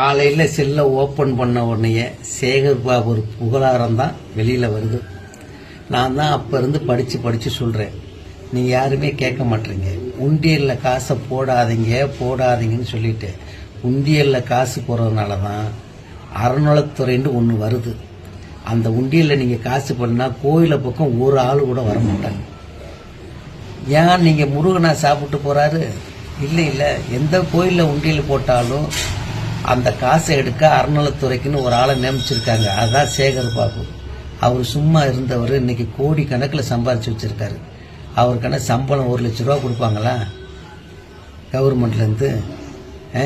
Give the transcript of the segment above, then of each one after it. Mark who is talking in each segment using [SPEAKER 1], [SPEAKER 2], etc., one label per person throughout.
[SPEAKER 1] காலையில் செல்லை ஓப்பன் பண்ண உடனே சேகர் பாபு ஒரு புகழாரம் தான் வெளியில் வருது. நான் தான் அப்போ இருந்து படித்து சொல்கிறேன். நீங்கள் யாருமே கேட்க மாட்டீங்க. உண்டியலில் காசை போடாதீங்கன்னு சொல்லிட்டு உண்டியலில் காசு போடுறதுனால தான் அறநிலைத்துறைன்னு ஒன்று வருது. அந்த உண்டியலில் நீங்கள் காசு பண்ணால் கோயிலை பக்கம் ஒரு ஆள் கூட வர மாட்டாங்க. ஏன் நீங்கள் முருகனா சாப்பிட்டு போகிறாரு? இல்லை, எந்த கோயிலில் உண்டியல் போட்டாலும் அந்த காசை எடுக்க அறநிலைத்துறைக்குன்னு ஒரு ஆளை நியமிச்சிருக்காங்க. அதுதான் சேகர் பாபு. அவர் சும்மா இருந்தவர் இன்னைக்கு கோடி கணக்கில் சம்பாரிச்சு வச்சிருக்காரு. அவருக்கான சம்பளம் 1 லட்ச ரூபா கொடுப்பாங்களா கவர்மெண்ட்லேருந்து?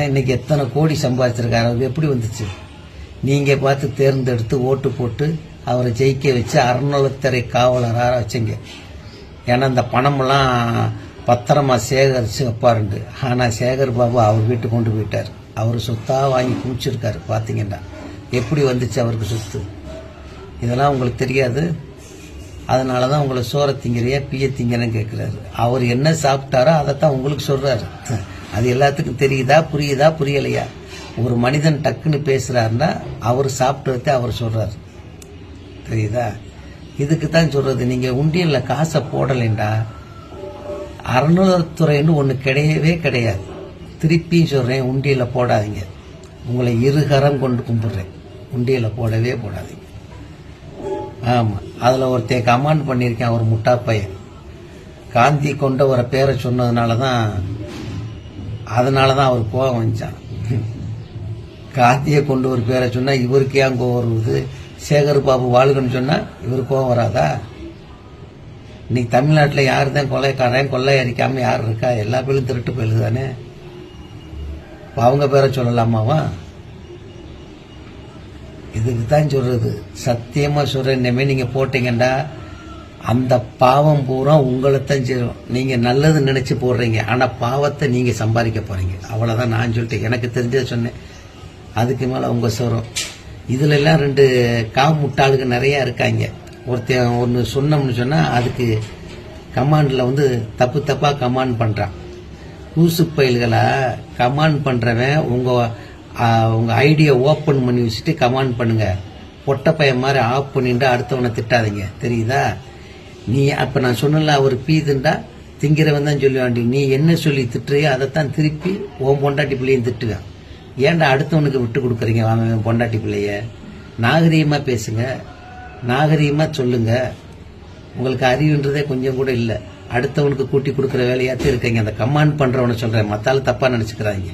[SPEAKER 1] இன்னைக்கு எத்தனை கோடி சம்பாதிச்சிருக்காரு? அவர் எப்படி வந்துச்சு? நீங்கள் பார்த்து தேர்ந்தெடுத்து ஓட்டு போட்டு அவரை ஜெயிக்க வச்சு அறநிலைத்துறை காவலராக வச்சுங்க. ஏன்னா இந்த பணமெல்லாம் பத்திரமா சேகரிச்சு வைப்பாருண்டு. ஆனால் சேகர் பாபு அவர் வீட்டுக்கு கொண்டு போயிட்டார். அவர் சொத்தாக வாங்கி குடிச்சிருக்காரு. பார்த்தீங்கன்னா எப்படி வந்துச்சு அவருக்கு சொத்து? இதெல்லாம் உங்களுக்கு தெரியாது. அதனால தான் உங்களை சோற திங்கிறியா பிய திங்கன்னு கேட்குறாரு. அவர் என்ன சாப்பிட்டாரோ அதைத்தான் உங்களுக்கு சொல்கிறாரு. அது எல்லாத்துக்கும் தெரியுதா, புரியலையா? ஒரு மனிதன் டக்குன்னு பேசுகிறாருன்னா அவர் சாப்பிட்டதை அவர் சொல்கிறார். தெரியுதா? இதுக்கு தான் சொல்கிறது, நீங்கள் உண்டியலில் காசை போடலைண்டா அறநிலைத்துறைன்னு ஒன்று கிடையவே கிடையாது. திருப்பியும் சொல்கிறேன், உண்டியலில் போடாதீங்க. உங்களை இருகரம் கொண்டு கும்பிட்றேன். உண்டியலில் போடாதீங்க. ஆமாம், அதில் ஒருத்தன் கமாண்ட் பண்ணியிருக்கேன். ஒரு முட்டா பையன் காந்தி கொண்ட ஒரு பேரை சொன்னதுனால தான் அவர் கோவம் வந்துச்சான். காந்தியை கொண்டு ஒரு பேரை சொன்னால் இவருக்கு ஏன் கோவம் வருவது? சேகர் பாபு வாழ்கன்னு சொன்னால் இவருக்கு கோவம் வராதா? இன்னைக்கு தமிழ்நாட்டில் யார் தான் கொள்ளையடிக்காமல் யார் இருக்கா? எல்லா பேரும் திருட்டு போயிடுது தானே. அவங்க பேரை சொல்லலாமாவா? இதுக்கு தான் சொல்றது. சத்தியமா சொல்றேன், இனிமே நீங்க போட்டீங்கண்டா அந்த பாவம் பூரா உங்களைத்தான் சேரும். நீங்க நல்லது நினைச்சு போடுறீங்க, ஆனா பாவத்தை நீங்க சம்பாதிக்க போறீங்க. அவ்வளவுதான் நான் சொல்லிட்டேன். எனக்கு தெரிஞ்சதை சொன்னேன். அதுக்கு மேல உங்க சொல்றோம். இதுல எல்லாம் 2 முட்டாளுக்கு நிறைய இருக்காங்க. ஒருத்தன் ஒன்று சொன்னோம்னு சொன்னா அதுக்கு கமாண்ட்ல தப்பா கமாண்ட் பண்றான். லூசு பயில்களா கமாண்ட் பண்றவன் உங்க ஐடியா ஓப்பன் பண்ணி வச்சுட்டு கமாண்ட் பண்ணுங்க. பொட்ட பையன் மாதிரி ஆஃப் பண்ணிட்டு அடுத்தவனை திட்டாதீங்க. தெரியுதா? நீ அப்ப நான் சொன்னல, அவர் பீதுண்டா திங்கிறவன் தான் சொல்லுவாண்டி. நீ என்ன சொல்லி திட்டுறியோ அதைத்தான் திருப்பி உன் பொண்டாட்டி பிள்ளையும் திட்டுவேன். ஏன்டா அடுத்தவனுக்கு விட்டு கொடுக்குறீங்க அவன் பொண்டாட்டி பிள்ளைய? நாகரீகமா பேசுங்க, நாகரீகமா சொல்லுங்க. உங்களுக்கு அறிவுன்றதே கொஞ்சம் கூட இல்லை. அடுத்தவனுக்கு கூட்டி கொடுக்குற வேலையாச்சும் இருக்கீங்க. அந்த கமாண்ட் பண்றவனை சொல்றேன், மத்தால தப்பா நினைச்சுக்கிறாங்க.